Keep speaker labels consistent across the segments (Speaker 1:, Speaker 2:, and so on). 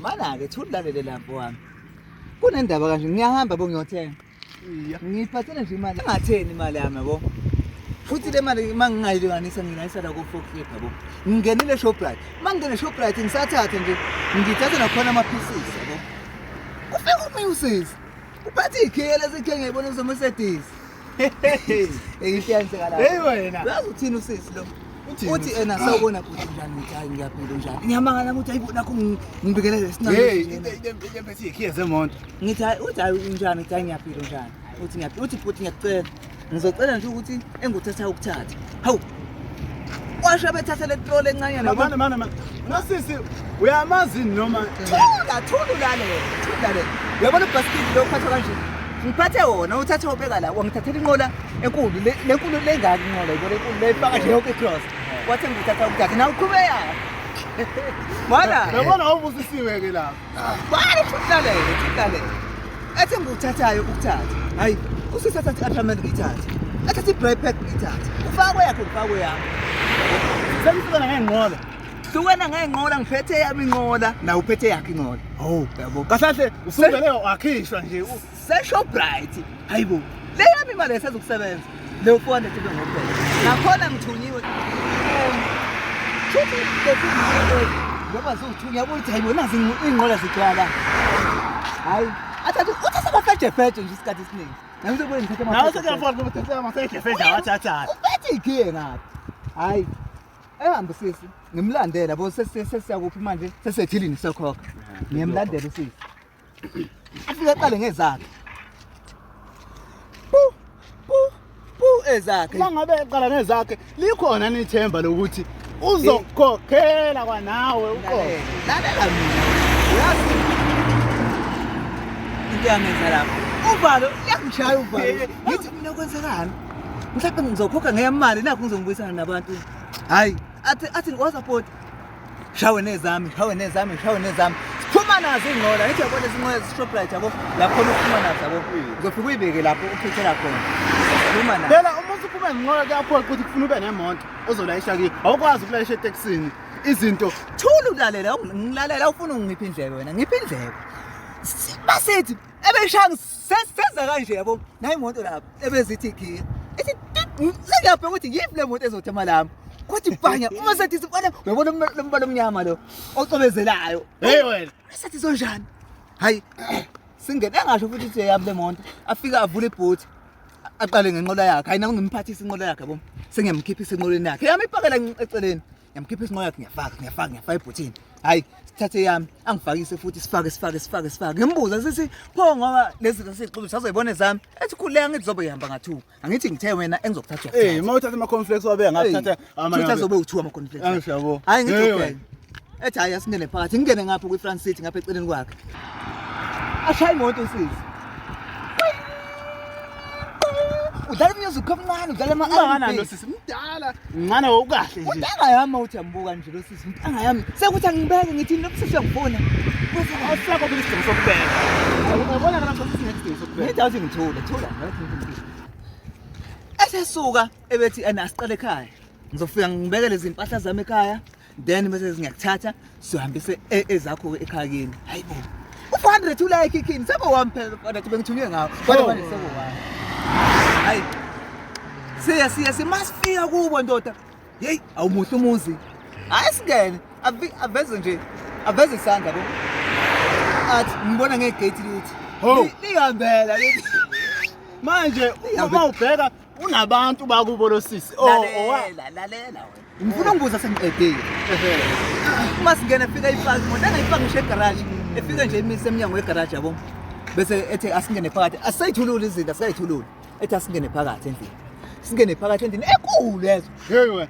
Speaker 1: Mana-ke thulalele lapho wami. Kunendaba kanje ngiyahamba ngiyothenga. Ngiphathele nje imali. Engatheni imali yami yabo. Futhi le mali mangingayilinganisa ngingayisa la ku-forklift yabo. Ngingenile Shoprite. Mangingene Shoprite ngisathatha nje ngithatha nakhona ama-pieces yabo. Ufika umyusisi. Uphathe ikhela sekhe ngiyibona uzoMercedes. Ngiyanise la.
Speaker 2: Hey wena.
Speaker 1: Uyazi uthini usisi lo? Uthi ena sawubona ukuthi njani ngithi hayi ngiyaphila njani. Ngiyamangala ukuthi ayibona nakho ngibikelele sinami.
Speaker 2: Hey, into bethi ikhiya zemonto.
Speaker 1: Ngithi hayi uthi hayi unjani ngithi ngiyaphila njani. Uthi ngiyaphila uthi futhi ngiyacela. Ngizocela nje ukuthi enguthatha ukuthatha. Hawu. Washa bethatha le trole encane yabo.
Speaker 2: Mana. Nosisi uyamazi noma
Speaker 1: thula le. Uyabona ibhasikidi lo uphatha kanje. Ngiphathe wona uthatha ubeka la wangithathela inqola enkulu lenkulu lengaki inqola yebo lenkulu lefaka nje yonke cross. Wathi ngithatha ukuthatha nawe uqhubeka. Mana
Speaker 2: yabona awubusisiwe ke lapha.
Speaker 1: Bani thula le. Athi nguthathayo ukuthatha. Hayi usithatha i-ultimate ngithatha. Athatha i-brake pad ngithatha. Ufakwe yami.
Speaker 2: Sengisana ngenqola.
Speaker 1: Suwena ngenqola ngiphethe yami inqola na uphethe yakhe inqola.
Speaker 2: Oh,
Speaker 1: yabo.
Speaker 2: Kahle usuvele wakhishwa nje.
Speaker 1: Shoprite. Hayibo. Le yami imali esezokusebenza. Le 400 kube ngokuphela. Nakhona ngithunyiwe. Futhi ngoba zothunya ukuthi hayibo nazi inqola zigcwala. Hayi, uthatha amafeje nje isikhathi esiningi. Ngizobona ngithatha amafeje.
Speaker 2: Nawe sekuyafona ukuthi uthatha amafeje awathathayo.
Speaker 1: Uphethe ikiye ngapha. Hayi. Ehamba sisi. Ngimlandela yabo sesiyakuphi manje sesethilini sokhokha. Ngiyamlandela usisi. Afike aqale ngezakhe. Ezakhe.
Speaker 2: Mangabe eqala nezakhe likhona nithemba lokuthi uzokhokhela kwanawe ukhona.
Speaker 1: Lalela mina. Uyazi into yangenza lapho. Uvalo yakungishaya uvalo. Ngithi mina kwenzekani? Mhlawumbe ngizokhokha ngeyamali nakho ngizongibuyisana nabantu. Hayi, athi ngowasupport. Shawe nezami. Siphuma nazo inqola. Ngithi yabona izinqola ze-Shoprite yabo. Lapho uphuma nazo yabo. Uzofika uyibeke lapho uphethela khona. Siphuma nazo.
Speaker 2: Phela uma usuphuma ngenqola kuyaphoqa ukuthi kufuna ube nemonto ozolayisha kiyo. Awukwazi ukulayisha eTexini. Izinto
Speaker 1: thula ulalela ngilalela ufuna ungiphi indlebe wena. Ngiphi indlebe? Basithi ebeshanga senza kanje yabo. Nayi imoto lapho ebezithi ikhiya. Ethi sengiyabheka ukuthi yipi le moto ezothema lami. Kuthi bhanya uma sethi sifana uyabona lombala omnyama lo ocobezelayo.
Speaker 2: Hey wena,
Speaker 1: sethi sonjani? Hayi singene engasho futhi ukuthi yami le monto afika avule ibhothi aqale ngenqola yakhe. Hayi nangimphathisa inqola yakhe yabo. Sengiyamkhiphisa inqoleni yakhe. Yami ipakela eceleni. Ngiyamkhiphisa inqola yakhe ngiyafaka ibhothini. Hayi sithathe yami angifakise futhi sifake. Ngimbuza sithi pho ngoba lezi zasixubu sazoyibona ezami. Ethi khuleka ngithi zobe ihamba nga2. Angithi ngithe wena engizokuthatha.
Speaker 2: Eh mawuthatha ama cornflakes wabe ngakuthatha
Speaker 1: ama. Futhi azobe u2 ama cornflakes.
Speaker 2: Angishabo.
Speaker 1: Hayi ngithi okay. Ethi hayi asingene phakathi. Ngingene ngapha kwi-front seat ngapha eceleni kwakhe. Ashaya imoto usisi. Udala music kamncane udala
Speaker 2: ama lo sisi mdala ngane wokahle nje.
Speaker 1: Udanga yami uthi ambuka nje lo sisi udanga yami sekuthi angibeke ngithi lokusisho ngifuna.
Speaker 2: Awusakho ukuthi isidingo sokubeka. Uyabona kana ukuthi isidingo sokubeka.
Speaker 1: Ngithi awuthi ngithula ngathi. Esesuka ebethi asiqale ekhaya. Ngizofika ngibekele izimpahla zami ekhaya. Then bese ngiyakuthatha sihambise ezakho ekhaya kini. Hayibo. U400 ula ekhikhini sabo wami phela kodwa bengithunywe ngawo. Kodwa manje sabo wami. Hayi. Siya masifika kubo ndoda. Hey, awumuhle umuzi. Hayi singene. Aveze nje. Aveze isandla bo. Athi ngibona ngegate lithi. Lihambela lithi.
Speaker 2: Manje uma ubheka unabantu bakubo lo sisi.
Speaker 1: Lalela wena. Ngifuna ungibuza sengiqedile. Uma singene efika ipaki ngoba ngayifaka ngisho egarage. Efika nje imise eminyango yegarage yabo. Bese ethi asingene phakathi. Asayithulula izinto, asayithulula. Ethi asingene phakathi endlini. Singene phakathi endlini enkulu lezo.
Speaker 2: Hey wena.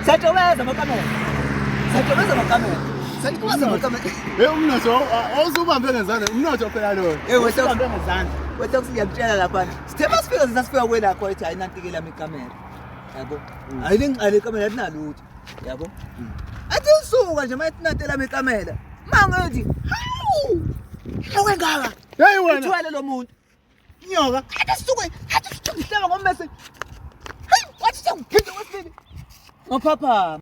Speaker 1: Satobeza amakamera.
Speaker 2: Hey umnotho awuzubambe ngezandla. Umnotho phela lo.
Speaker 1: Usubambe ngezandla. Wethu siyakutshela lapha. Sithema sifika kwelakho ethi ayinantikela ikamera. Yabo. Ayilingqale ikamera linalutho. Yabo. Athi usuka nje mayinantela ikamera. Mangathi, hawu! Awengaka.
Speaker 2: Hey wena.
Speaker 1: Uthwele lo muntu.
Speaker 2: Nyoka.
Speaker 1: Athi sihlaba ngommese. Hey, wathi sengiphinda wesibili. Ngophapha.